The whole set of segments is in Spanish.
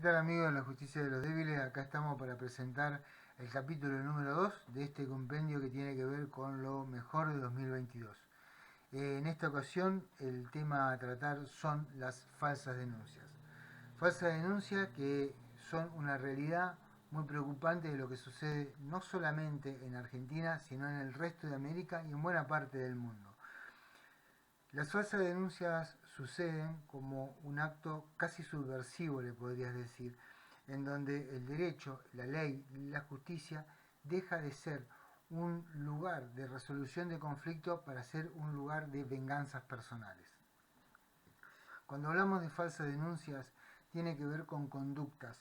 tal, amigos de la justicia de los débiles? Acá estamos para presentar el capítulo número 2 de este compendio que tiene que ver con lo mejor de 2022. En esta ocasión el tema a tratar son las falsas denuncias. Falsas denuncias que son una realidad muy preocupante de lo que sucede no solamente en Argentina, sino en el resto de América y en buena parte del mundo. Las falsas denuncias suceden como un acto casi subversivo, le podrías decir, en donde el derecho, la ley, la justicia deja de ser un lugar de resolución de conflictos para ser un lugar de venganzas personales. Cuando hablamos de falsas denuncias, tiene que ver con conductas,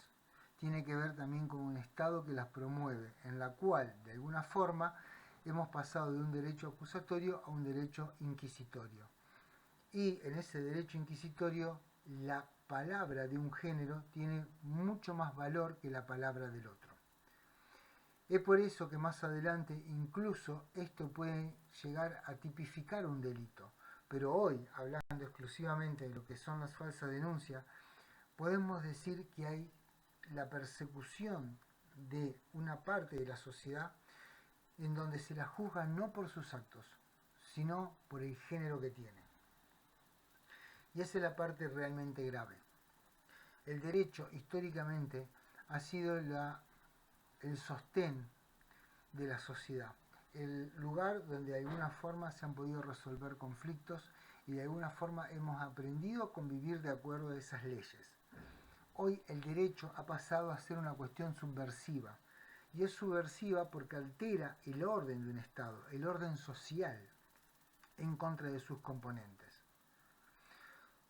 tiene que ver también con un Estado que las promueve, en la cual, de alguna forma, hemos pasado de un derecho acusatorio a un derecho inquisitorio. Y en ese derecho inquisitorio, la palabra de un género tiene mucho más valor que la palabra del otro. Es por eso que más adelante incluso esto puede llegar a tipificar un delito. Pero hoy, hablando exclusivamente de lo que son las falsas denuncias, podemos decir que hay la persecución de una parte de la sociedad en donde se la juzga no por sus actos, sino por el género que tiene. Y esa es la parte realmente grave. El derecho históricamente ha sido el sostén de la sociedad, el lugar donde de alguna forma se han podido resolver conflictos y de alguna forma hemos aprendido a convivir de acuerdo a esas leyes. Hoy el derecho ha pasado a ser una cuestión subversiva, y es subversiva porque altera el orden de un Estado, el orden social, en contra de sus componentes.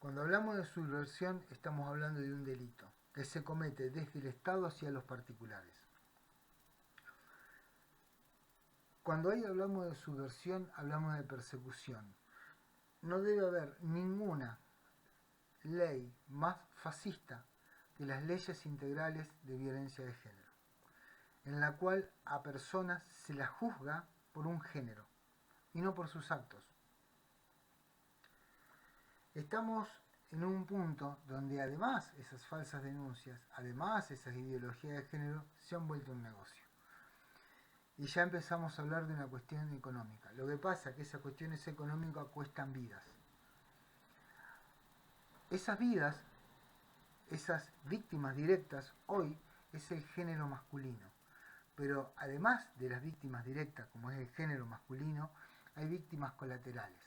Cuando hablamos de subversión estamos hablando de un delito que se comete desde el Estado hacia los particulares. Cuando ahí hablamos de subversión hablamos de persecución. No debe haber ninguna ley más fascista que las leyes integrales de violencia de género, en la cual a personas se las juzga por un género y no por sus actos. Estamos en un punto donde además esas falsas denuncias, además esas ideologías de género, se han vuelto un negocio. Y ya empezamos a hablar de una cuestión económica. Lo que pasa es que esas cuestiones económicas cuestan vidas. Esas vidas, esas víctimas directas, hoy es el género masculino. Pero además de las víctimas directas, como es el género masculino, hay víctimas colaterales.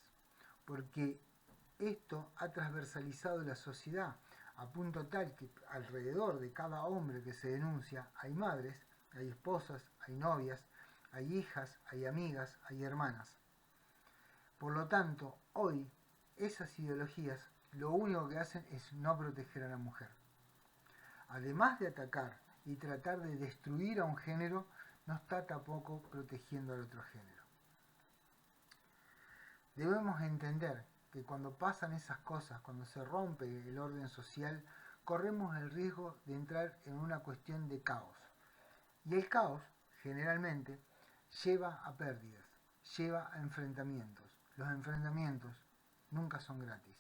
Porque esto ha transversalizado la sociedad a punto tal que alrededor de cada hombre que se denuncia hay madres, hay esposas, hay novias, hay hijas, hay amigas, hay hermanas. Por lo tanto, hoy esas ideologías lo único que hacen es no proteger a la mujer. Además de atacar y tratar de destruir a un género, no está tampoco protegiendo al otro género. Debemos entender que cuando pasan esas cosas, cuando se rompe el orden social, corremos el riesgo de entrar en una cuestión de caos. Y el caos, generalmente, lleva a pérdidas, lleva a enfrentamientos. Los enfrentamientos nunca son gratis.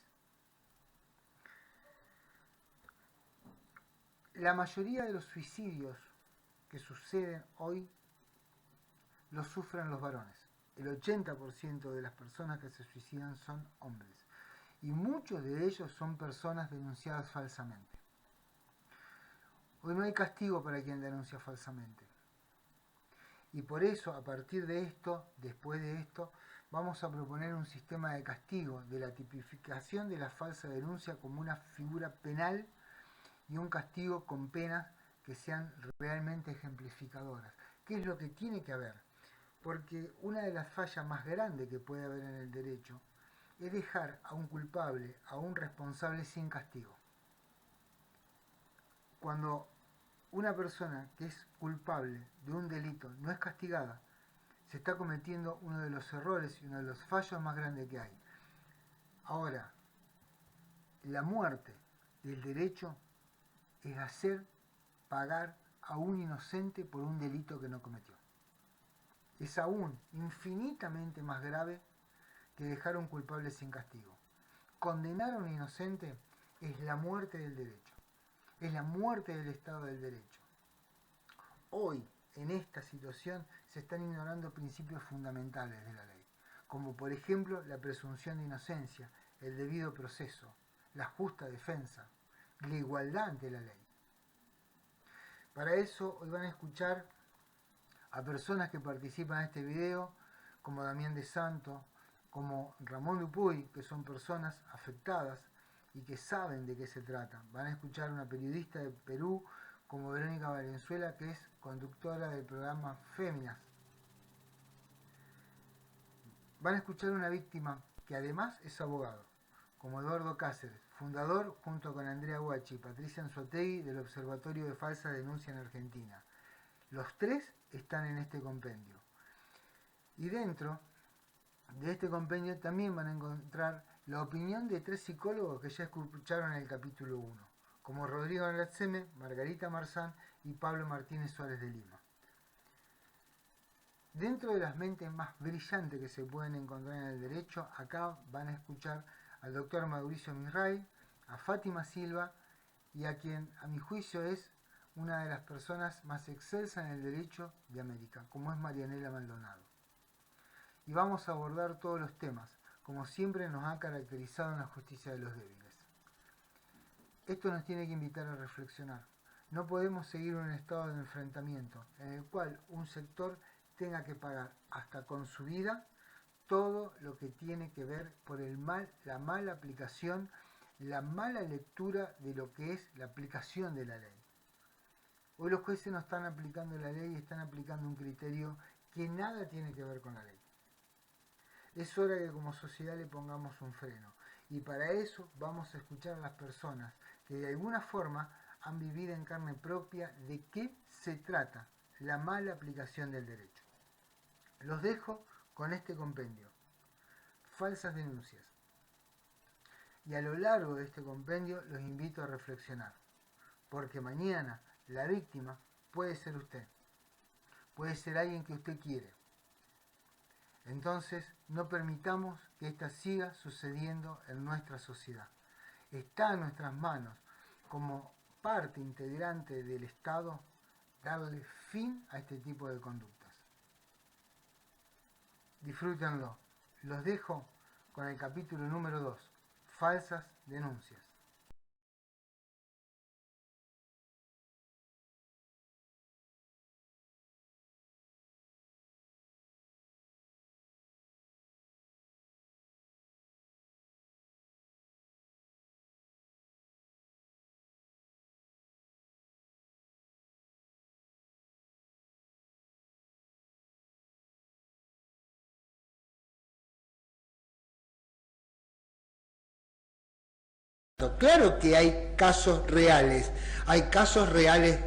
La mayoría de los suicidios que suceden hoy los sufren los varones. El 80% de las personas que se suicidan son hombres. Y muchos de ellos son personas denunciadas falsamente. Hoy no hay castigo para quien denuncia falsamente. Y por eso, a partir de esto, después de esto, vamos a proponer un sistema de castigo, de la tipificación de la falsa denuncia como una figura penal y un castigo con penas que sean realmente ejemplificadoras. ¿Qué es lo que tiene que haber? Porque una de las fallas más grandes que puede haber en el derecho es dejar a un culpable, a un responsable sin castigo. Cuando una persona que es culpable de un delito no es castigada, se está cometiendo uno de los errores y uno de los fallos más grandes que hay. Ahora, la muerte del derecho es hacer pagar a un inocente por un delito que no cometió. Es aún infinitamente más grave que dejar a un culpable sin castigo. Condenar a un inocente es la muerte del derecho. es la muerte del Estado del Derecho. Hoy, en esta situación, se están ignorando principios fundamentales de la ley, como por ejemplo la presunción de inocencia, el debido proceso, la justa defensa, la igualdad ante la ley. Para eso, hoy van a escuchar a personas que participan en este video, como Damián de Santo, como Ramón Dupuy, que son personas afectadas y que saben de qué se trata. Van a escuchar a una periodista de Perú, como Verónica Valenzuela, que es conductora del programa Féminas. Van a escuchar a una víctima que además es abogado, como Eduardo Cáceres, fundador junto con Andrea Guachi y Patricia Anzoátegui del Observatorio de Falsa Denuncia en Argentina. Los tres están en este compendio. Y dentro de este compendio también van a encontrar la opinión de tres psicólogos que ya escucharon en el capítulo 1, como Rodrigo Latzeme, Margarita Marzán y Pablo Martínez Suárez de Lima. Dentro de las mentes más brillantes que se pueden encontrar en el derecho, acá van a escuchar al doctor Mauricio Misray, a Fátima Silva y a quien a mi juicio es una de las personas más excelsas en el derecho de América, como es Marianela Maldonado. Y vamos a abordar todos los temas, como siempre nos ha caracterizado en la justicia de los débiles. Esto nos tiene que invitar a reflexionar. No podemos seguir un estado de enfrentamiento en el cual un sector tenga que pagar hasta con su vida todo lo que tiene que ver por la mala aplicación, la mala lectura de lo que es la aplicación de la ley. Hoy los jueces no están aplicando la ley, están aplicando un criterio que nada tiene que ver con la ley. Es hora que como sociedad le pongamos un freno. Y para eso vamos a escuchar a las personas que de alguna forma han vivido en carne propia de qué se trata la mala aplicación del derecho. Los dejo con este compendio. Falsas denuncias. Y a lo largo de este compendio los invito a reflexionar. Porque mañana la víctima puede ser usted. Puede ser alguien que usted quiere. Entonces, no permitamos que esta siga sucediendo en nuestra sociedad. Está en nuestras manos, como parte integrante del Estado, darle fin a este tipo de conductas. Disfrútenlo. Los dejo con el capítulo número 2, falsas denuncias. Claro que hay casos reales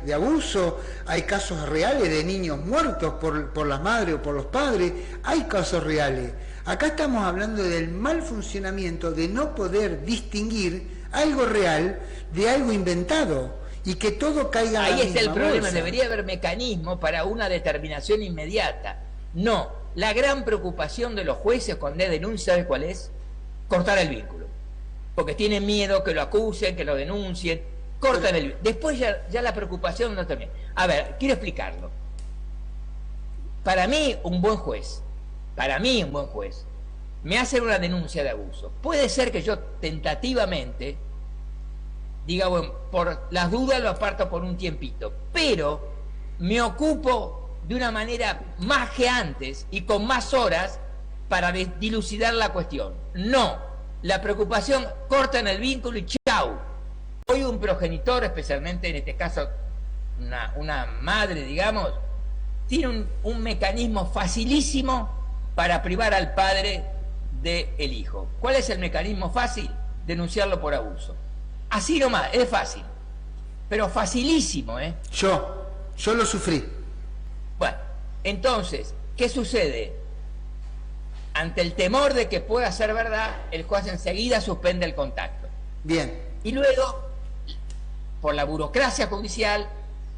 de abuso, hay casos reales de niños muertos por las madres o por los padres, hay casos reales. Acá estamos hablando del mal funcionamiento, de no poder distinguir algo real de algo inventado y que todo caiga en la misma bolsa. Ahí está el problema, debería haber mecanismos para una determinación inmediata. No, la gran preocupación de los jueces cuando hay denuncia, ¿sabe cuál es? Cortar el vínculo. Porque tienen miedo que lo acusen, que lo denuncien, cortan el vínculo. Después ya la preocupación no termina. A ver, quiero explicarlo. Para mí, un buen juez, me hace una denuncia de abuso. Puede ser que yo tentativamente diga, bueno, por las dudas lo aparto por un tiempito, pero me ocupo de una manera más que antes y con más horas para dilucidar la cuestión. No. La preocupación corta en el vínculo y chau. Hoy un progenitor, especialmente en este caso una madre, digamos, tiene un mecanismo facilísimo para privar al padre del hijo. ¿Cuál es el mecanismo fácil? Denunciarlo por abuso. Así nomás, es fácil. Pero facilísimo, ¿eh? Yo lo sufrí. Bueno, entonces, ¿qué sucede? Ante el temor de que pueda ser verdad, el juez enseguida suspende el contacto. Bien. Y luego, por la burocracia judicial,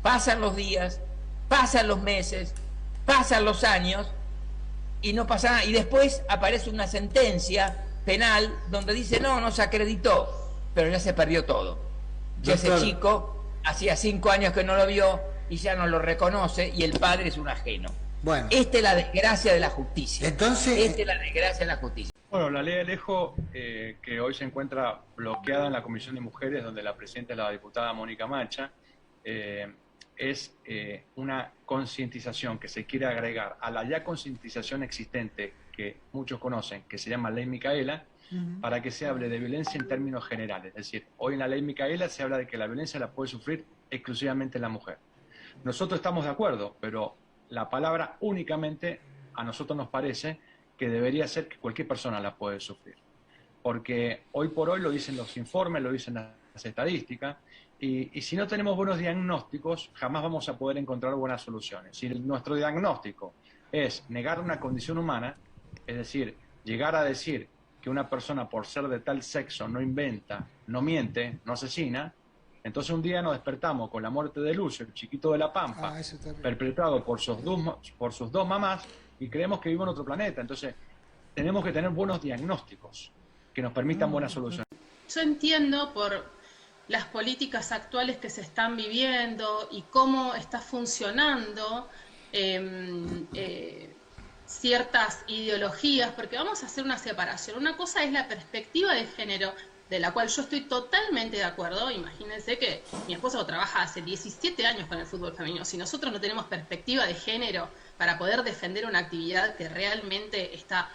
pasan los días, pasan los meses, pasan los años, y no pasa nada. Y después aparece una sentencia penal donde dice, no se acreditó, pero ya se perdió todo. Ya ese chico hacía 5 años que no lo vio y ya no lo reconoce y el padre es un ajeno. Bueno, Esta es la desgracia de la justicia. entonces, Esta es la desgracia de la justicia. Bueno, la ley Alejo, que hoy se encuentra bloqueada en la Comisión de Mujeres, donde la presidenta es la diputada Mónica Macha, es una concientización que se quiere agregar a la ya concientización existente que muchos conocen, que se llama Ley Micaela, para que se hable de violencia en términos generales. Es decir, hoy en la Ley Micaela se habla de que la violencia la puede sufrir exclusivamente la mujer. Nosotros estamos de acuerdo, pero la palabra únicamente a nosotros nos parece que debería ser que cualquier persona la puede sufrir. Porque hoy por hoy lo dicen los informes, lo dicen las estadísticas, y si no tenemos buenos diagnósticos, jamás vamos a poder encontrar buenas soluciones. Si nuestro diagnóstico es negar una condición humana, es decir, llegar a decir que una persona por ser de tal sexo no inventa, no miente, no asesina, entonces un día nos despertamos con la muerte de Lucio, el chiquito de La Pampa, perpetrado por sus dos mamás, y creemos que vive en otro planeta. Entonces tenemos que tener buenos diagnósticos que nos permitan buenas soluciones. Yo entiendo por las políticas actuales que se están viviendo y cómo está funcionando ciertas ideologías, porque vamos a hacer una separación. Una cosa es la perspectiva de género, de la cual yo estoy totalmente de acuerdo. Imagínense que mi esposo trabaja hace 17 años con el fútbol femenino. Si nosotros no tenemos perspectiva de género para poder defender una actividad que realmente está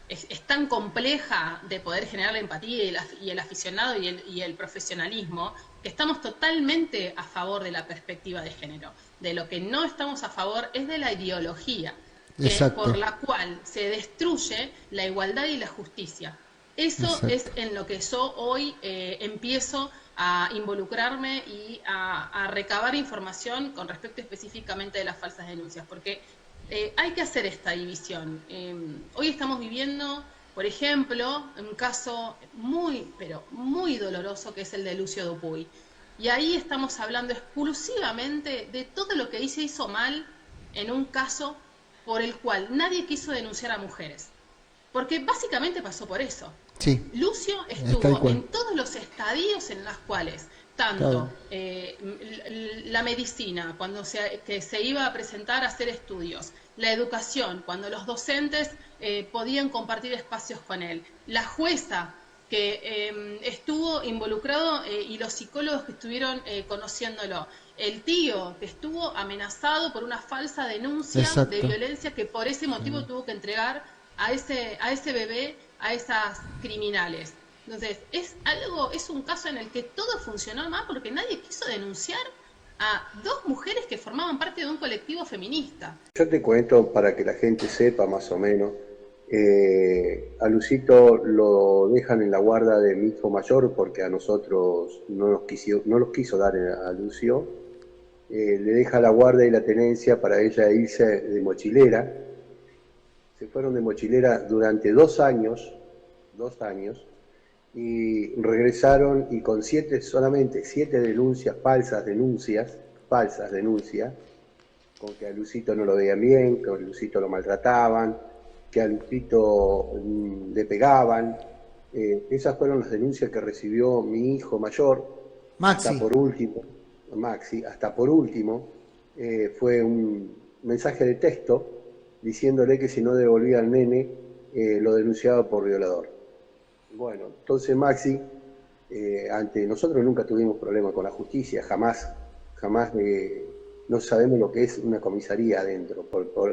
es tan compleja de poder generar la empatía y el aficionado y el profesionalismo, que estamos totalmente a favor de la perspectiva de género. De lo que no estamos a favor es de la ideología, por la cual se destruye la igualdad y la justicia. Eso es en lo que yo hoy empiezo a involucrarme y a recabar información con respecto específicamente de las falsas denuncias, porque hay que hacer esta división. Hoy estamos viviendo, por ejemplo, un caso muy, pero muy doloroso, que es el de Lucio Dupuy. Y ahí estamos hablando exclusivamente de todo lo que se hizo mal en un caso por el cual nadie quiso denunciar a mujeres. Porque básicamente pasó por eso. Sí. Lucio estuvo en todos los estadios en los cuales tanto la medicina, cuando se iba a presentar a hacer estudios, la educación, cuando los docentes podían compartir espacios con él, la jueza que estuvo involucrado y los psicólogos que estuvieron conociéndolo, el tío que estuvo amenazado por una falsa denuncia de violencia que por ese motivo tuvo que entregar a ese bebé a esas criminales. Entonces, es un caso en el que todo funcionó mal porque nadie quiso denunciar a dos mujeres que formaban parte de un colectivo feminista. Yo te cuento para que la gente sepa más o menos. A Lucito lo dejan en la guarda de mi hijo mayor porque a nosotros no los quiso dar a Lucio. Le deja la guarda y la tenencia para ella irse de mochilera. Se fueron de mochilera durante 2 años, y regresaron y con solamente 7 denuncias, falsas denuncias, con que a Lucito no lo veían bien, que a Lucito lo maltrataban, que a Lucito le pegaban. Esas fueron las denuncias que recibió mi hijo mayor. Maxi. Hasta por último, fue un mensaje de texto diciéndole que si no devolvía al nene, lo denunciaba por violador. Bueno, entonces Maxi, ante nosotros nunca tuvimos problema con la justicia, jamás no sabemos lo que es una comisaría adentro,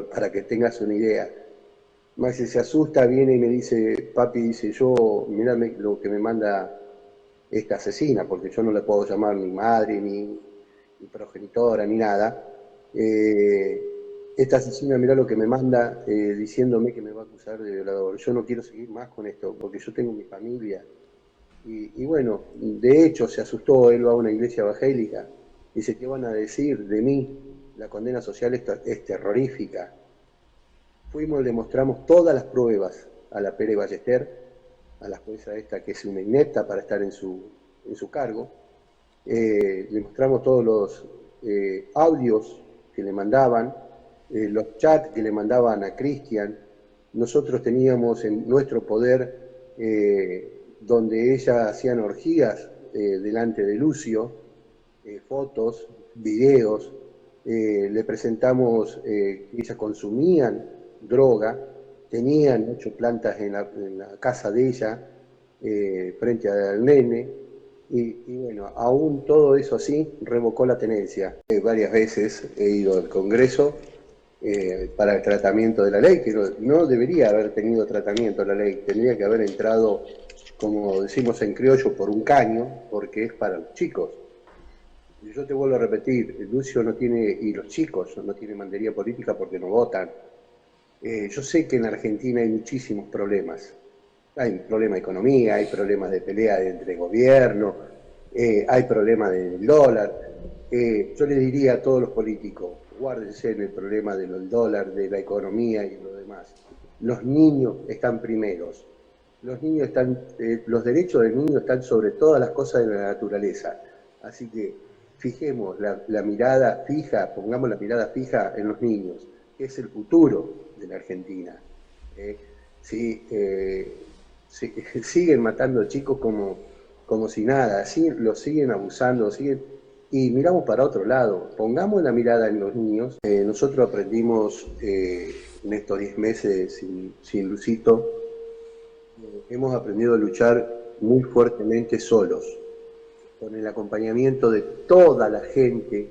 para que tengas una idea. Maxi se asusta, viene y me dice, papi, dice, mirá lo que me manda esta asesina, porque yo no le puedo llamar ni madre, ni progenitora, ni nada. Esta asesina, mirá lo que me manda diciéndome que me va a acusar de violador. Yo no quiero seguir más con esto, porque yo tengo mi familia. Y bueno, de hecho se asustó, él va a una iglesia evangélica. Dice, ¿qué van a decir de mí? La condena social es terrorífica. Fuimos y le mostramos todas las pruebas a la Pérez Ballester, a la jueza esta que es una inepta para estar en su cargo. Le mostramos todos los audios que le mandaban, los chats que le mandaban a Cristian. Nosotros teníamos en nuestro poder donde ella hacían orgías delante de Lucio, fotos, videos, le presentamos que ellas consumían droga, tenían 8 plantas en la casa de ella, frente al nene, y bueno, aún todo eso así, revocó la tenencia. Varias veces he ido al Congreso para el tratamiento de la ley, que no debería haber tenido tratamiento la ley, tendría que haber entrado, como decimos en criollo, por un caño, porque es para los chicos. Yo te vuelvo a repetir, Lucio no tiene, y los chicos no tienen mandaría política porque no votan. Yo sé que en Argentina hay muchísimos problemas. Hay problemas de economía, hay problemas de pelea entre gobiernos, hay problemas del dólar. Yo le diría a todos los políticos, guárdense en el problema del dólar, de la economía y lo demás. Los niños están primeros. Los niños están, los derechos del niño están sobre todas las cosas de la naturaleza. Así que fijemos la mirada fija, pongamos la mirada fija en los niños, que es el futuro de la Argentina. Siguen matando chicos como si nada, los siguen abusando, y miramos para otro lado, pongamos la mirada en los niños. Nosotros aprendimos en estos 10 meses sin Lucito, hemos aprendido a luchar muy fuertemente solos, con el acompañamiento de toda la gente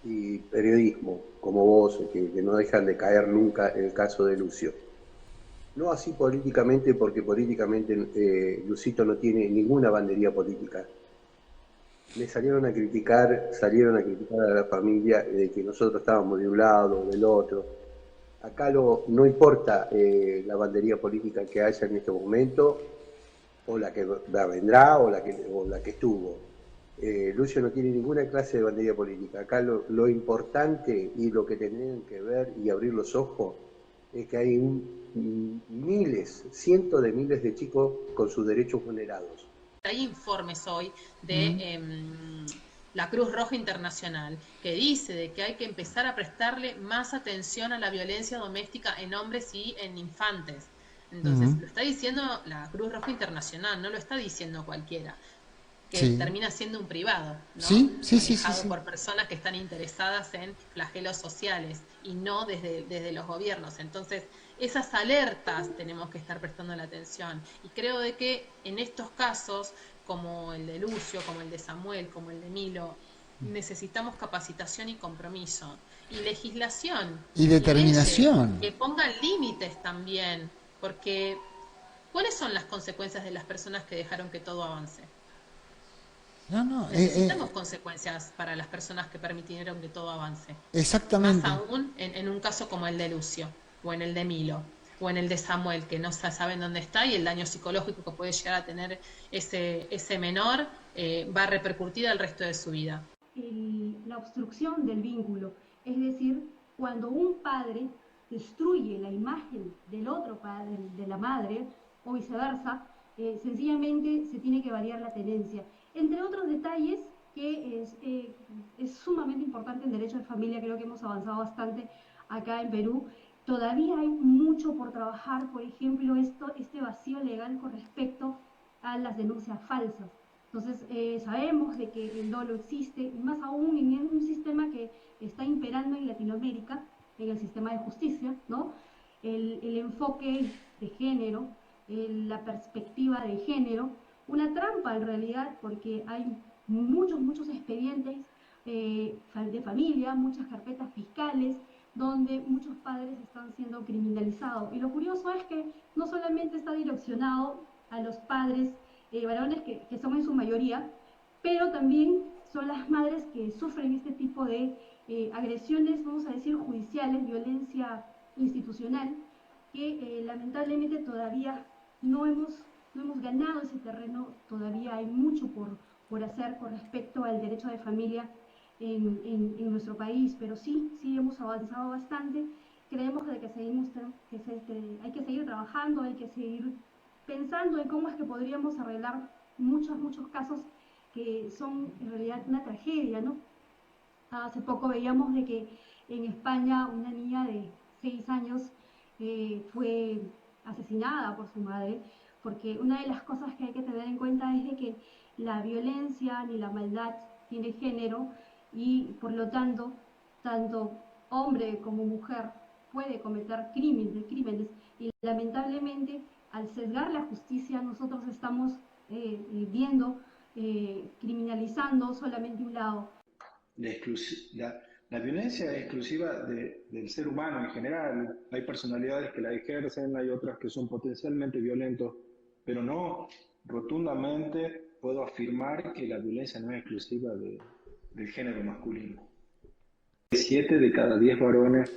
y periodismo, como vos, que no dejan de caer nunca en el caso de Lucio. No así políticamente, porque políticamente Lucito no tiene ninguna bandería política. Le salieron a criticar a la familia de que nosotros estábamos de un lado o del otro. Acá no importa la bandería política que haya en este momento, o la que vendrá, o la que estuvo. Lucio no tiene ninguna clase de bandería política. Acá lo importante y lo que tienen que ver y abrir los ojos es que hay cientos de miles de chicos con sus derechos vulnerados. Hay informes hoy de la Cruz Roja Internacional que dice de que hay que empezar a prestarle más atención a la violencia doméstica en hombres y en infantes. Entonces, lo está diciendo la Cruz Roja Internacional, no lo está diciendo cualquiera, que termina siendo un privado, ¿no? Manejado por personas que están interesadas en flagelos sociales y no desde los gobiernos. Entonces, esas alertas tenemos que estar prestando la atención. Y creo de que en estos casos, como el de Lucio, como el de Samuel, como el de Milo, necesitamos capacitación y compromiso. Y legislación. Y determinación. Que pongan límites también. Porque, ¿cuáles son las consecuencias de las personas que dejaron que todo avance? Necesitamos consecuencias para las personas que permitieron que todo avance. Exactamente. Más aún en un caso como el de Lucio, o en el de Milo, o en el de Samuel, que no saben dónde está, y el daño psicológico que puede llegar a tener ese menor va a repercutir al resto de su vida. La obstrucción del vínculo, es decir, cuando un padre destruye la imagen del otro padre, de la madre, o viceversa, sencillamente se tiene que variar la tenencia. Entre otros detalles que es sumamente importante en derecho de familia, creo que hemos avanzado bastante acá en Perú. Todavía hay mucho por trabajar, por ejemplo, este vacío legal con respecto a las denuncias falsas. Entonces, sabemos de que el dolo existe, y más aún en un sistema que está imperando en Latinoamérica, en el sistema de justicia, ¿no? El enfoque de género, la perspectiva de género, una trampa en realidad, porque hay muchos expedientes de familia, muchas carpetas fiscales, donde muchos padres están siendo criminalizados. Y lo curioso es que no solamente está direccionado a los padres varones, que son en su mayoría, pero también son las madres que sufren este tipo de agresiones, vamos a decir, judiciales, violencia institucional, que lamentablemente todavía no hemos ganado ese terreno. Todavía hay mucho por hacer con respecto al derecho de familia en nuestro país, pero sí hemos avanzado bastante. Creemos de que hay que seguir trabajando, hay que seguir pensando en cómo es que podríamos arreglar muchos casos que son en realidad una tragedia, ¿no? Hace poco veíamos de que en España una niña de 6 años fue asesinada por su madre, porque una de las cosas que hay que tener en cuenta es de que la violencia ni la maldad tiene género y por lo tanto, tanto hombre como mujer puede cometer crímenes y lamentablemente al sesgar la justicia nosotros estamos viendo, criminalizando solamente un lado. La violencia es exclusiva del ser humano en general. Hay personalidades que la ejercen, hay otras que son potencialmente violentos, pero no rotundamente puedo afirmar que la violencia no es exclusiva del género masculino. 7 de cada 10 varones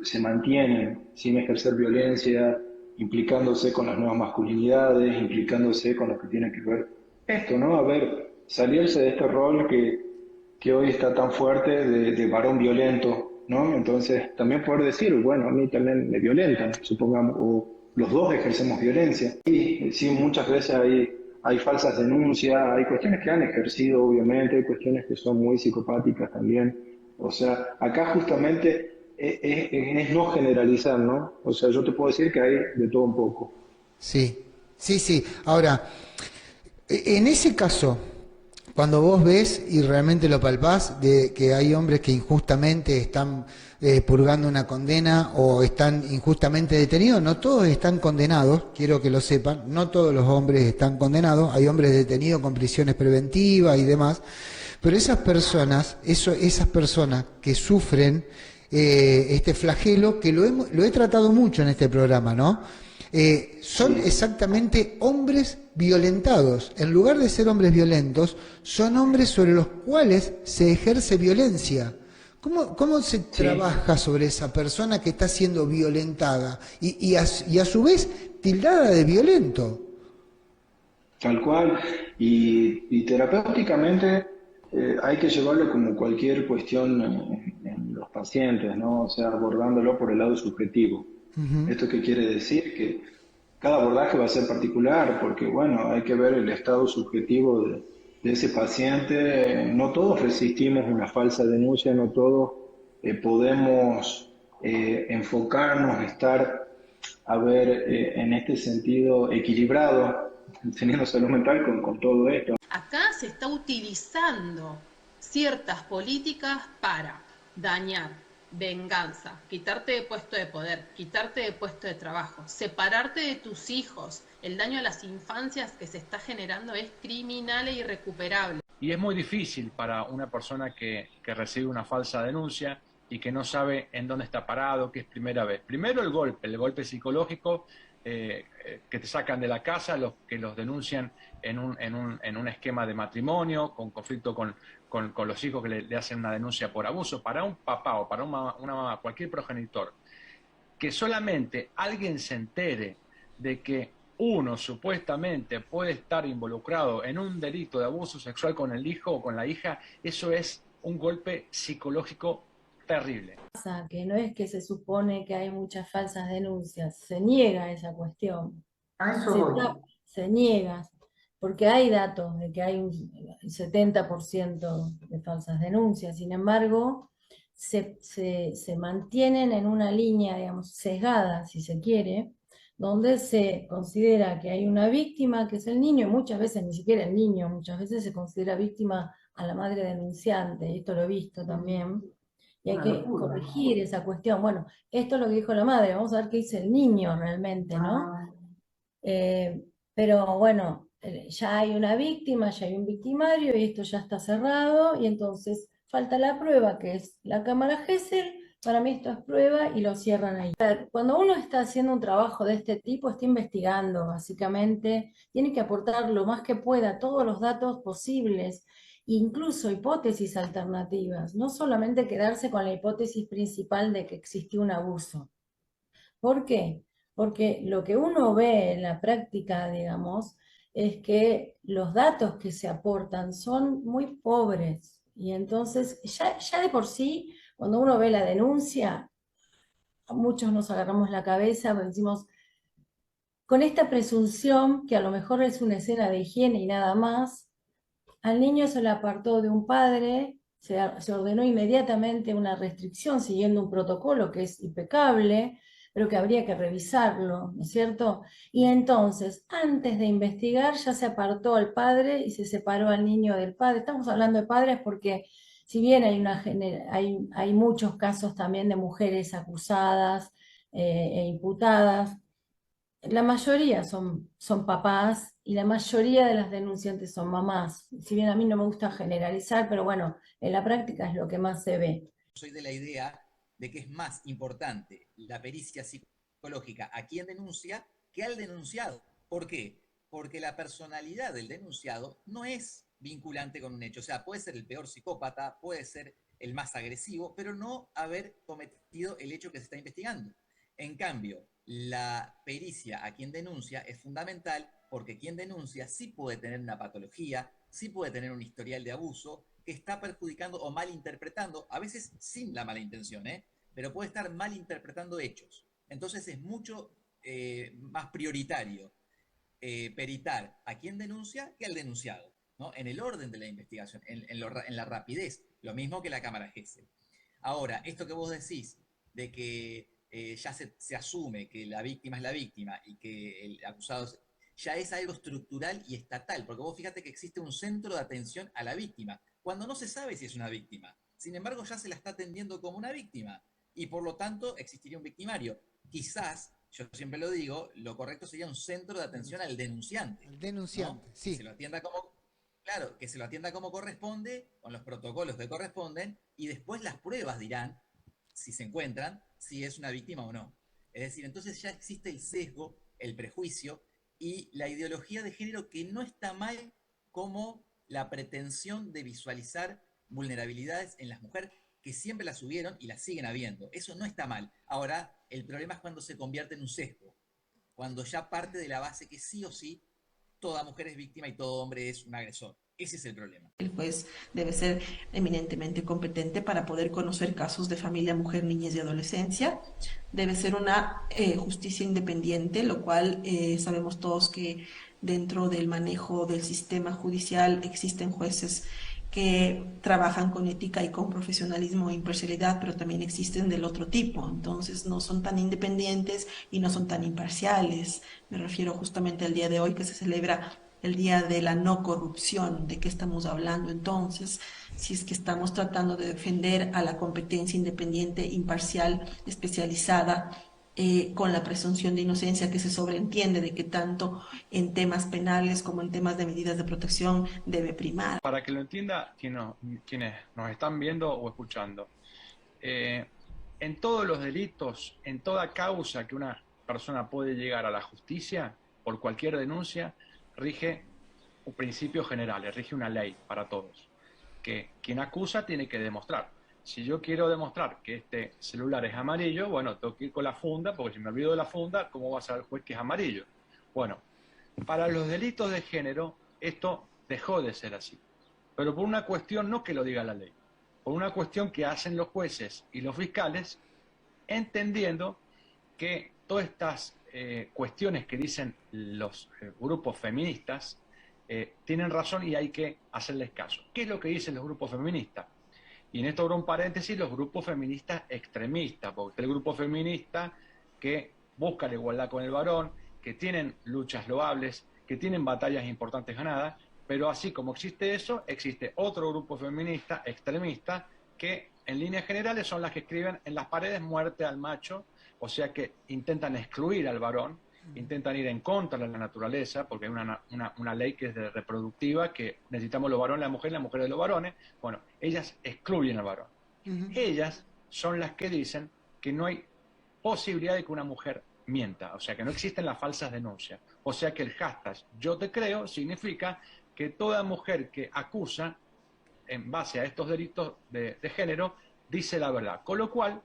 se mantienen sin ejercer violencia, implicándose con las nuevas masculinidades, implicándose con lo que tiene que ver esto, ¿no? A ver, salirse de este rol que hoy está tan fuerte de varón violento, ¿no? Entonces, también poder decir, bueno, a mí también me violentan, supongamos, o los dos ejercemos violencia. Y sí, muchas veces hay falsas denuncias, hay cuestiones que han ejercido, obviamente, hay cuestiones que son muy psicopáticas también. O sea, acá justamente es no generalizar, ¿no? O sea, yo te puedo decir que hay de todo un poco. Sí, sí, sí. Ahora, en ese caso, cuando vos ves y realmente lo palpás, de que hay hombres que injustamente están purgando una condena o están injustamente detenidos, no todos están condenados, quiero que lo sepan, no todos los hombres están condenados, hay hombres detenidos con prisiones preventivas y demás, pero esas personas que sufren este flagelo, que lo he tratado mucho en este programa, ¿no? Son exactamente hombres violentados. En lugar de ser hombres violentos, son hombres sobre los cuales se ejerce violencia. ¿Cómo se trabaja sobre esa persona que está siendo violentada y a su vez tildada de violento? Tal cual. Y terapéuticamente hay que llevarlo como cualquier cuestión en los pacientes, ¿no? O sea, abordándolo por el lado subjetivo. ¿Esto qué quiere decir? Que cada abordaje va a ser particular, porque bueno, hay que ver el estado subjetivo de ese paciente. No todos resistimos una falsa denuncia, no todos podemos enfocarnos, estar, a ver, en este sentido equilibrado, teniendo salud mental con todo esto. Acá se está utilizando ciertas políticas para dañar, venganza, quitarte de puesto de poder, quitarte de puesto de trabajo, separarte de tus hijos. El daño a las infancias que se está generando es criminal e irrecuperable. Y es muy difícil para una persona que recibe una falsa denuncia y que no sabe en dónde está parado, que es primera vez. Primero el golpe psicológico, que te sacan de la casa, que los denuncian en un esquema de matrimonio, con conflicto con los hijos que le hacen una denuncia por abuso. Para un papá o para una mamá, cualquier progenitor, que solamente alguien se entere de que uno supuestamente puede estar involucrado en un delito de abuso sexual con el hijo o con la hija, eso es un golpe psicológico terrible. Que no es que se supone que hay muchas falsas denuncias, se niega esa cuestión. Se niega, porque hay datos de que hay un 70% de falsas denuncias, sin embargo, se mantienen en una línea, digamos, sesgada, si se quiere, donde se considera que hay una víctima, que es el niño, y muchas veces ni siquiera el niño, muchas veces se considera víctima a la madre denunciante, y esto lo he visto también, y hay que corregir esa cuestión. Bueno, esto es lo que dijo la madre, vamos a ver qué dice el niño realmente, ¿no? Pero bueno, ya hay una víctima, ya hay un victimario, y esto ya está cerrado, y entonces falta la prueba, que es la cámara Gesell. Para mí esto es prueba y lo cierran ahí. Cuando uno está haciendo un trabajo de este tipo, está investigando, básicamente, tiene que aportar lo más que pueda, todos los datos posibles, incluso hipótesis alternativas, no solamente quedarse con la hipótesis principal de que existió un abuso. ¿Por qué? Porque lo que uno ve en la práctica, digamos, es que los datos que se aportan son muy pobres, y entonces ya de por sí, cuando uno ve la denuncia, muchos nos agarramos la cabeza, decimos, con esta presunción, que a lo mejor es una escena de higiene y nada más, al niño se le apartó de un padre, se ordenó inmediatamente una restricción siguiendo un protocolo que es impecable, pero que habría que revisarlo, ¿no es cierto? Y entonces, antes de investigar, ya se apartó al padre y se separó al niño del padre. Estamos hablando de padres porque, si bien hay muchos casos también de mujeres acusadas e imputadas, la mayoría son papás y la mayoría de las denunciantes son mamás. Si bien a mí no me gusta generalizar, pero bueno, en la práctica es lo que más se ve. Soy de la idea de que es más importante la pericia psicológica a quien denuncia que al denunciado. ¿Por qué? Porque la personalidad del denunciado no es vinculante con un hecho. O sea, puede ser el peor psicópata, puede ser el más agresivo, pero no haber cometido el hecho que se está investigando. En cambio, la pericia a quien denuncia es fundamental porque quien denuncia sí puede tener una patología, sí puede tener un historial de abuso que está perjudicando o malinterpretando, a veces sin la mala intención, pero puede estar malinterpretando hechos. Entonces es mucho más prioritario peritar a quien denuncia que al denunciado, ¿no? En el orden de la investigación, en la rapidez, lo mismo que la cámara Gesell. Ahora, esto que vos decís de que ya se asume que la víctima es la víctima y que el acusado ya es algo estructural y estatal, porque vos fíjate que existe un centro de atención a la víctima, cuando no se sabe si es una víctima. Sin embargo, ya se la está atendiendo como una víctima y por lo tanto existiría un victimario. Quizás, yo siempre lo digo, lo correcto sería un centro de atención al denunciante. El denunciante, ¿no? sí. Que se lo atienda como, claro, que se lo atienda como corresponde, con los protocolos que corresponden, y después las pruebas dirán, si se encuentran, si es una víctima o no. Es decir, entonces ya existe el sesgo, el prejuicio y la ideología de género, que no está mal como la pretensión de visualizar vulnerabilidades en las mujeres, que siempre las hubieron y las siguen habiendo. Eso no está mal. Ahora, el problema es cuando se convierte en un sesgo, cuando ya parte de la base que sí o sí toda mujer es víctima y todo hombre es un agresor. Ese es el problema. El juez debe ser eminentemente competente para poder conocer casos de familia, mujer, niñez y adolescencia. Debe ser una justicia independiente, lo cual sabemos todos que dentro del manejo del sistema judicial existen jueces que trabajan con ética y con profesionalismo e imparcialidad, pero también existen del otro tipo. Entonces no son tan independientes y no son tan imparciales. Me refiero justamente al día de hoy que se celebra el día de la no corrupción. ¿De qué estamos hablando entonces? Si es que estamos tratando de defender a la competencia independiente, imparcial, especializada, con la presunción de inocencia que se sobreentiende de que tanto en temas penales como en temas de medidas de protección debe primar. Para que lo entienda quienes nos están viendo o escuchando, en todos los delitos, en toda causa que una persona puede llegar a la justicia por cualquier denuncia, rige un principio general, rige una ley para todos, que quien acusa tiene que demostrar. Si yo quiero demostrar que este celular es amarillo, bueno, tengo que ir con la funda, porque si me olvido de la funda, ¿cómo va a saber el juez que es amarillo? Bueno, para los delitos de género, esto dejó de ser así. Pero por una cuestión, no que lo diga la ley, por una cuestión que hacen los jueces y los fiscales, entendiendo que todas estas cuestiones que dicen los grupos feministas tienen razón y hay que hacerles caso. ¿Qué es lo que dicen los grupos feministas? Y en esto abro un paréntesis, los grupos feministas extremistas, porque el grupo feminista que busca la igualdad con el varón, que tienen luchas loables, que tienen batallas importantes ganadas, pero así como existe eso, existe otro grupo feminista extremista que en líneas generales son las que escriben en las paredes muerte al macho, o sea que intentan excluir al varón, intentan ir en contra de la naturaleza, porque hay una ley que es de reproductiva, que necesitamos los varones, las mujeres de los varones. Bueno, ellas excluyen al varón. Ellas son las que dicen que no hay posibilidad de que una mujer mienta, o sea que no existen las falsas denuncias. O sea que el hashtag yo te creo significa que toda mujer que acusa en base a estos delitos de género dice la verdad. Con lo cual,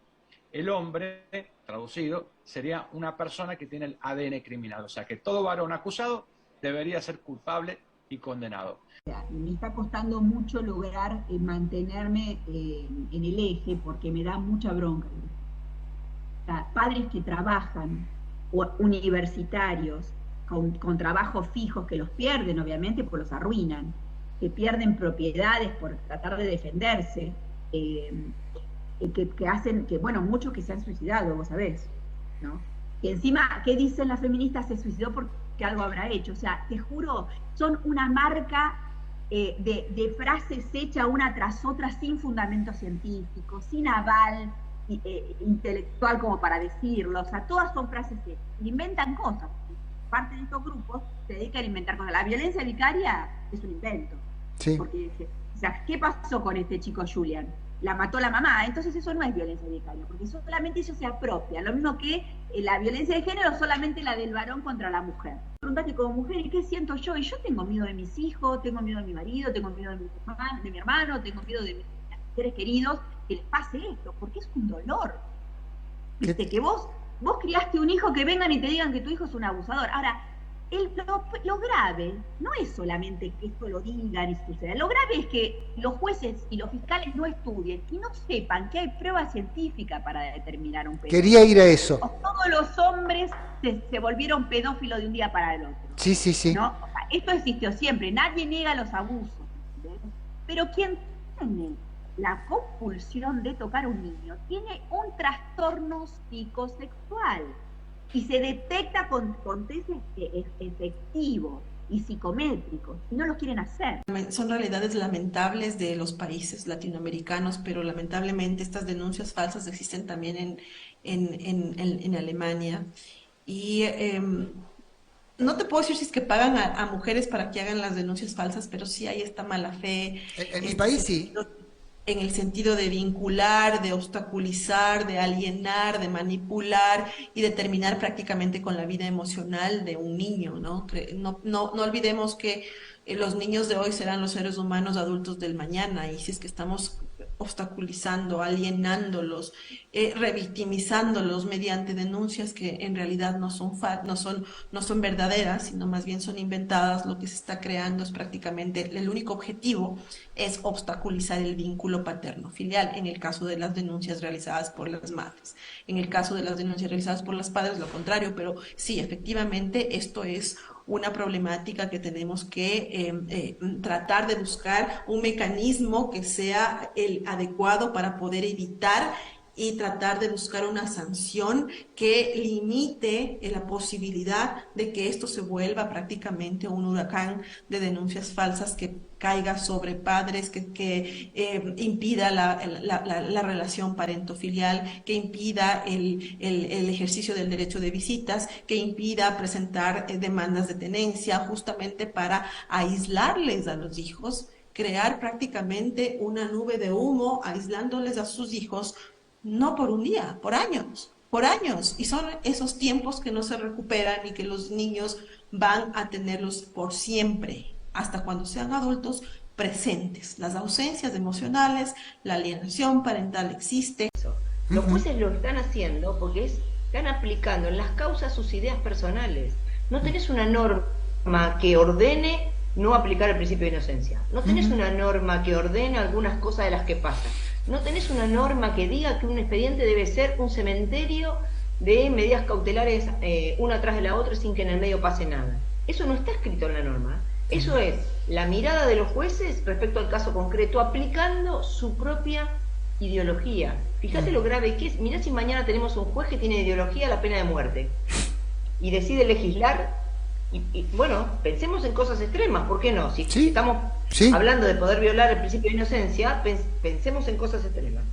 el hombre, traducido, sería una persona que tiene el ADN criminal. O sea que todo varón acusado debería ser culpable y condenado. Me está costando mucho lograr mantenerme en el eje porque me da mucha bronca. O sea, padres que trabajan, o universitarios, con trabajos fijos que los pierden, obviamente, porque los arruinan, que pierden propiedades por tratar de defenderse, que hacen, que bueno, muchos que se han suicidado, vos sabés. ¿no? Que encima, ¿qué dicen las feministas? Se suicidó porque algo habrá hecho. O sea, te juro, son una marca de frases hechas una tras otra sin fundamento científico, sin aval intelectual como para decirlo. O sea, todas son frases hechas. Inventan cosas. Parte de estos grupos se dedican a inventar cosas. La violencia vicaria es un invento. Sí. Porque, o sea, ¿qué pasó con este chico Julian? La mató la mamá, entonces eso no es violencia vicaria, porque solamente eso se apropia, lo mismo que la violencia de género, solamente la del varón contra la mujer. Preguntaste como mujer, ¿y qué siento yo? Y yo tengo miedo de mis hijos, tengo miedo de mi marido, tengo miedo de mi hermano, tengo miedo de mis seres queridos, que les pase esto, porque es un dolor. Viste, que vos criaste un hijo, que vengan y te digan que tu hijo es un abusador. Ahora, lo grave no es solamente que esto lo digan y suceda. Lo grave es que los jueces y los fiscales no estudien y no sepan que hay prueba científica para determinar un pedófilo. Quería ir a eso. Todos los hombres se volvieron pedófilos de un día para el otro. Sí, sí, sí. ¿No? O sea, esto existió siempre. Nadie niega los abusos. ¿Ves? Pero quien tiene la compulsión de tocar a un niño tiene un trastorno psicosexual. Y se detecta con testes efectivos y psicométricos, y no los quieren hacer. Son realidades lamentables de los países latinoamericanos, pero lamentablemente estas denuncias falsas existen también en Alemania. Y no te puedo decir si es que pagan a mujeres para que hagan las denuncias falsas, pero sí hay esta mala fe. En mi país sí. En el sentido de vincular, de obstaculizar, de alienar, de manipular y de terminar prácticamente con la vida emocional de un niño, ¿no? No olvidemos que los niños de hoy serán los seres humanos adultos del mañana, y si es que estamos obstaculizando, alienándolos, revictimizándolos mediante denuncias que en realidad no son verdaderas, sino más bien son inventadas, lo que se está creando es prácticamente, el único objetivo es obstaculizar el vínculo paterno-filial, en el caso de las denuncias realizadas por las madres. En el caso de las denuncias realizadas por los padres, lo contrario, pero sí, efectivamente, esto es una problemática que tenemos que tratar de buscar un mecanismo que sea el adecuado para poder evitar y tratar de buscar una sanción que limite la posibilidad de que esto se vuelva prácticamente un huracán de denuncias falsas que caiga sobre padres, que impida la relación parentofilial, que impida el ejercicio del derecho de visitas, que impida presentar demandas de tenencia, justamente para aislarles a los hijos, crear prácticamente una nube de humo, aislándoles a sus hijos, no por un día, por años, y son esos tiempos que no se recuperan y que los niños van a tenerlos por siempre, hasta cuando sean adultos presentes. Las ausencias emocionales, la alienación parental existe. Los jueces lo están haciendo porque están aplicando en las causas sus ideas personales. No tenés una norma que ordene no aplicar el principio de inocencia. No tenés una norma que ordene algunas cosas de las que pasan. No tenés una norma que diga que un expediente debe ser un cementerio de medidas cautelares una tras de la otra sin que en el medio pase nada. Eso no está escrito en la norma. Eso es la mirada de los jueces respecto al caso concreto, aplicando su propia ideología. Fíjate lo grave que es. Mirá si mañana tenemos un juez que tiene ideología la pena de muerte y decide legislar. Y bueno, pensemos en cosas extremas, ¿por qué no? Si estamos hablando de poder violar el principio de inocencia, pensemos en cosas extremas.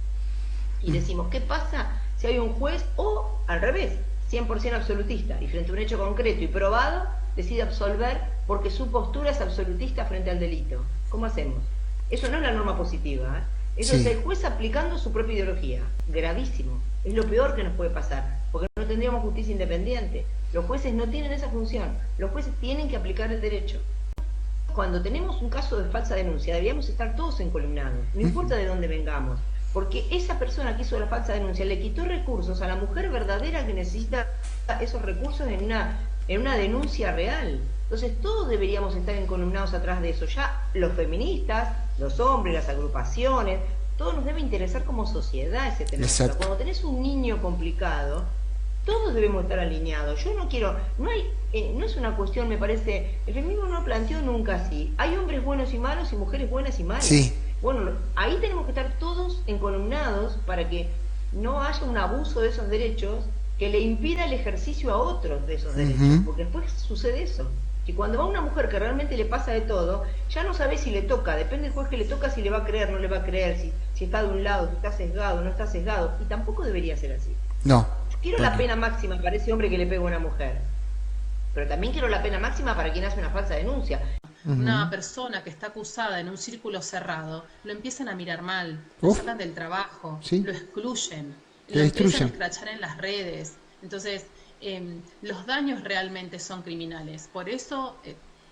Y decimos, ¿qué pasa si hay un juez o, al revés, 100% absolutista y frente a un hecho concreto y probado, decide absolver porque su postura es absolutista frente al delito? ¿Cómo hacemos? Eso no es la norma positiva, ¿eh? Eso es el juez aplicando su propia ideología. Gravísimo. Es lo peor que nos puede pasar, porque no tendríamos justicia independiente. Los jueces no tienen esa función. Los jueces tienen que aplicar el derecho. Cuando tenemos un caso de falsa denuncia, deberíamos estar todos encolumnados, no importa de dónde vengamos, porque esa persona que hizo la falsa denuncia le quitó recursos a la mujer verdadera que necesita esos recursos en una denuncia real. Entonces todos deberíamos estar encolumnados atrás de eso. Ya los feministas, los hombres, las agrupaciones, todo nos debe interesar como sociedad ese tema. Pero cuando tenés un niño complicado, todos debemos estar alineados. Yo no quiero, no es una cuestión, me parece, el feminismo no planteó nunca así. Hay hombres buenos y malos y mujeres buenas y malas. Bueno, ahí tenemos que estar todos encolumnados para que no haya un abuso de esos derechos que que le impida el ejercicio a otros de esos derechos, porque después sucede eso. Que cuando va una mujer que realmente le pasa de todo, ya no sabe si le toca, depende del juez que le toca, si le va a creer, no le va a creer, si está de un lado, si está sesgado, no está sesgado, y tampoco debería ser así. No. Yo quiero la pena máxima para ese hombre que le pega a una mujer, pero también quiero la pena máxima para quien hace una falsa denuncia. Una persona que está acusada en un círculo cerrado, lo empiezan a mirar mal, lo sacan del trabajo, lo excluyen, lo empiezan a escrachar en las redes. Entonces, los daños realmente son criminales. Por eso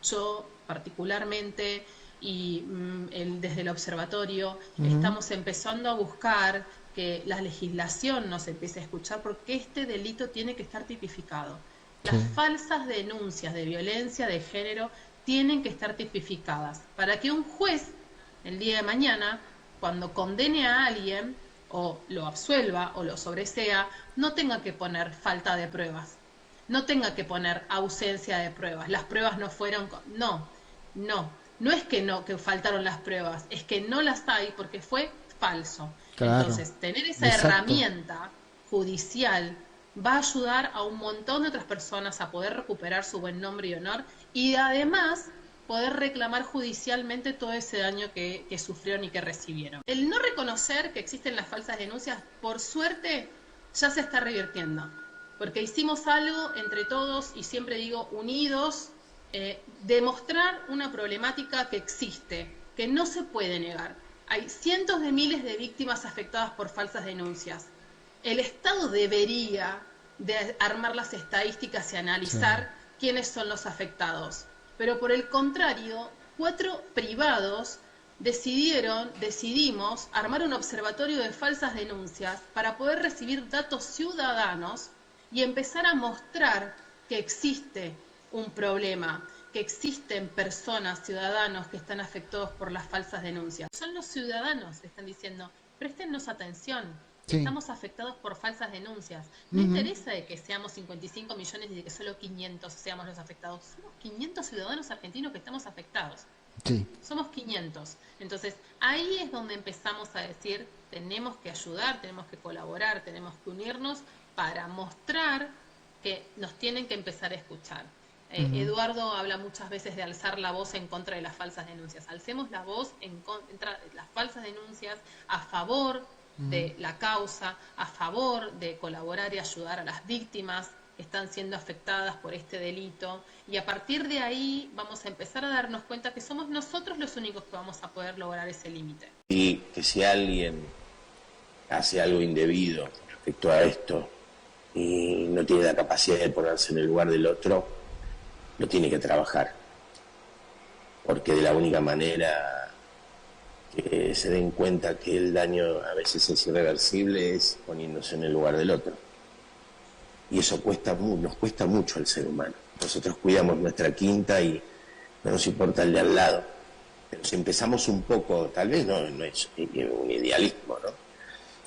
yo particularmente y desde el observatorio estamos empezando a buscar que la legislación nos empiece a escuchar, porque este delito tiene que estar tipificado. Las falsas denuncias de violencia de género tienen que estar tipificadas para que un juez el día de mañana, cuando condene a alguien o lo absuelva o lo sobresea, no tenga que poner falta de pruebas, no tenga que poner ausencia de pruebas, las pruebas no fueron... No es que faltaron las pruebas, es que no las hay porque fue falso. Claro. Entonces, tener esa herramienta judicial va a ayudar a un montón de otras personas a poder recuperar su buen nombre y honor, y además poder reclamar judicialmente todo ese daño que sufrieron y que recibieron. El no reconocer que existen las falsas denuncias, por suerte, ya se está revirtiendo, porque hicimos algo entre todos, y siempre digo unidos, demostrar una problemática que existe, que no se puede negar. Hay cientos de miles de víctimas afectadas por falsas denuncias. El Estado debería de armar las estadísticas y analizar quiénes son los afectados. Pero por el contrario, 4 privados decidimos armar un observatorio de falsas denuncias para poder recibir datos ciudadanos y empezar a mostrar que existe un problema, que existen personas, ciudadanos que están afectados por las falsas denuncias. Son los ciudadanos que están diciendo, préstennos atención. Estamos afectados por falsas denuncias. No interesa de que seamos 55 millones y de que solo 500 seamos los afectados. Somos 500 ciudadanos argentinos que estamos afectados. Somos 500. Entonces, ahí es donde empezamos a decir, tenemos que ayudar, tenemos que colaborar, tenemos que unirnos para mostrar que nos tienen que empezar a escuchar. Eduardo habla muchas veces de alzar la voz en contra de las falsas denuncias. Alcemos la voz en contra de las falsas denuncias, a favor de la causa, a favor de colaborar y ayudar a las víctimas que están siendo afectadas por este delito, y a partir de ahí vamos a empezar a darnos cuenta que somos nosotros los únicos que vamos a poder lograr ese límite. Y que si alguien hace algo indebido respecto a esto y no tiene la capacidad de ponerse en el lugar del otro, lo tiene que trabajar, porque de la única manera que se den cuenta que el daño a veces es irreversible es poniéndose en el lugar del otro. Y eso nos cuesta mucho al ser humano. Nosotros cuidamos nuestra quinta y no nos importa el de al lado. Pero si empezamos un poco, tal vez no es un idealismo, ¿no?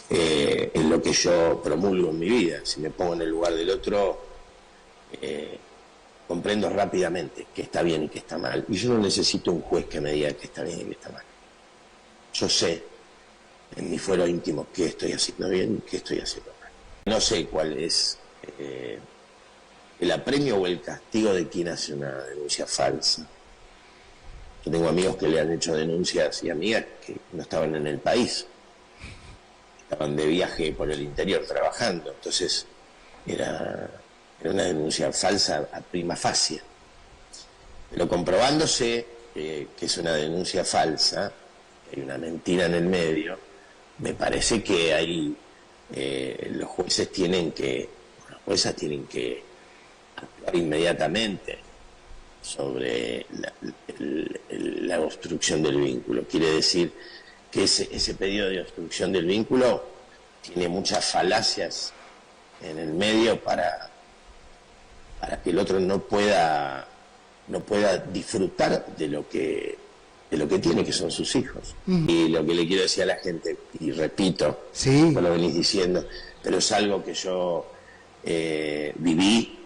Es lo que yo promulgo en mi vida. Si me pongo en el lugar del otro, comprendo rápidamente que está bien y que está mal. Y yo no necesito un juez que me diga que está bien y que está mal. Yo sé, en mi fuero íntimo, qué estoy haciendo bien y qué estoy haciendo mal. No sé cuál es el apremio o el castigo de quien hace una denuncia falsa. Yo tengo amigos que le han hecho denuncias y amigas que no estaban en el país. Estaban de viaje por el interior trabajando. Entonces, era una denuncia falsa a prima facie. Pero comprobándose que es una denuncia falsa, hay una mentira en el medio, me parece que ahí los jueces tienen que actuar inmediatamente sobre la obstrucción del vínculo. Quiere decir que ese pedido de obstrucción del vínculo tiene muchas falacias en el medio para que el otro no pueda disfrutar de lo que tiene, que son sus hijos. Y lo que le quiero decir a la gente, y repito, vos lo venís diciendo, pero es algo que yo viví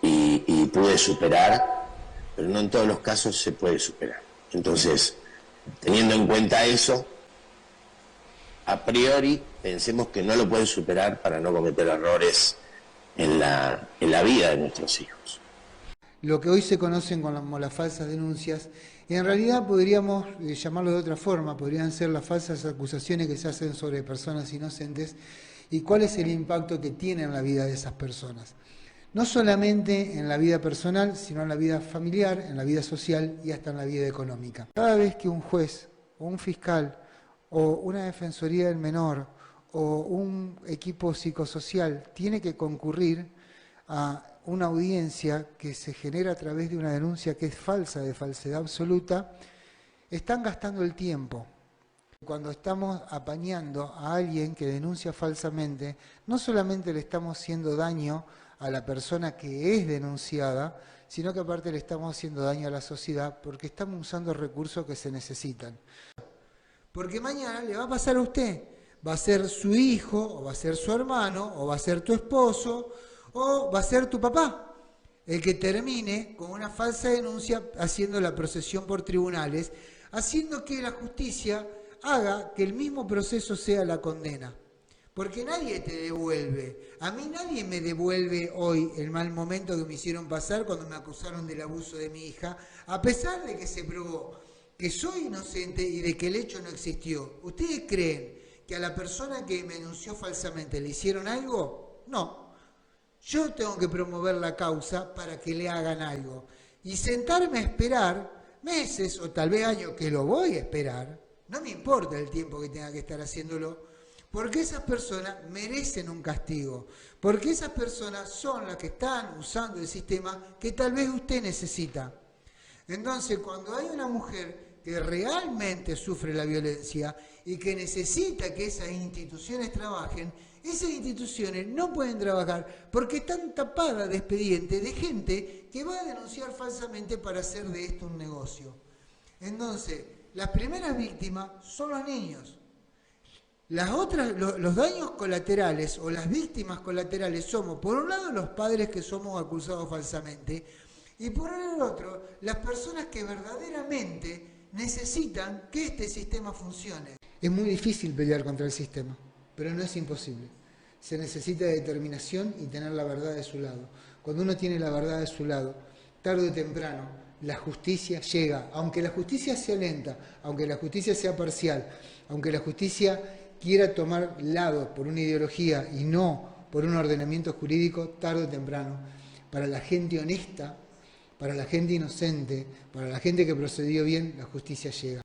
y pude superar, pero no en todos los casos se puede superar. Entonces, teniendo en cuenta eso, a priori pensemos que no lo pueden superar para no cometer errores en la vida de nuestros hijos. Lo que hoy se conocen como las falsas denuncias, en realidad podríamos llamarlo de otra forma, podrían ser las falsas acusaciones que se hacen sobre personas inocentes y cuál es el impacto que tiene en la vida de esas personas. No solamente en la vida personal, sino en la vida familiar, en la vida social y hasta en la vida económica. Cada vez que un juez o un fiscal o una defensoría del menor o un equipo psicosocial tiene que concurrir a una audiencia que se genera a través de una denuncia que es falsa, de falsedad absoluta, están gastando el tiempo. Cuando estamos apañando a alguien que denuncia falsamente, no solamente le estamos haciendo daño a la persona que es denunciada, sino que aparte le estamos haciendo daño a la sociedad porque estamos usando recursos que se necesitan. Porque mañana le va a pasar a usted, va a ser su hijo, o va a ser su hermano, o va a ser tu esposo, o va a ser tu papá, el que termine con una falsa denuncia haciendo la procesión por tribunales, haciendo que la justicia haga que el mismo proceso sea la condena. Porque nadie te devuelve. A mí nadie me devuelve hoy el mal momento que me hicieron pasar cuando me acusaron del abuso de mi hija, a pesar de que se probó que soy inocente y de que el hecho no existió. ¿Ustedes creen que a la persona que me denunció falsamente le hicieron algo? No. Yo tengo que promover la causa para que le hagan algo. Y sentarme a esperar meses o tal vez años, que lo voy a esperar, no me importa el tiempo que tenga que estar haciéndolo, porque esas personas merecen un castigo, porque esas personas son las que están usando el sistema que tal vez usted necesita. Entonces, cuando hay una mujer que realmente sufre la violencia y que necesita que esas instituciones trabajen, esas instituciones no pueden trabajar porque están tapadas de expedientes de gente que va a denunciar falsamente para hacer de esto un negocio. Entonces, las primeras víctimas son los niños. Las otras, los daños colaterales o las víctimas colaterales somos, por un lado, los padres que somos acusados falsamente y por el otro, las personas que verdaderamente necesitan que este sistema funcione. Es muy difícil pelear contra el sistema, pero no es imposible. Se necesita determinación y tener la verdad de su lado. Cuando uno tiene la verdad de su lado, tarde o temprano, la justicia llega. Aunque la justicia sea lenta, aunque la justicia sea parcial, aunque la justicia quiera tomar lado por una ideología y no por un ordenamiento jurídico, tarde o temprano, para la gente honesta, para la gente inocente, para la gente que procedió bien, la justicia llega.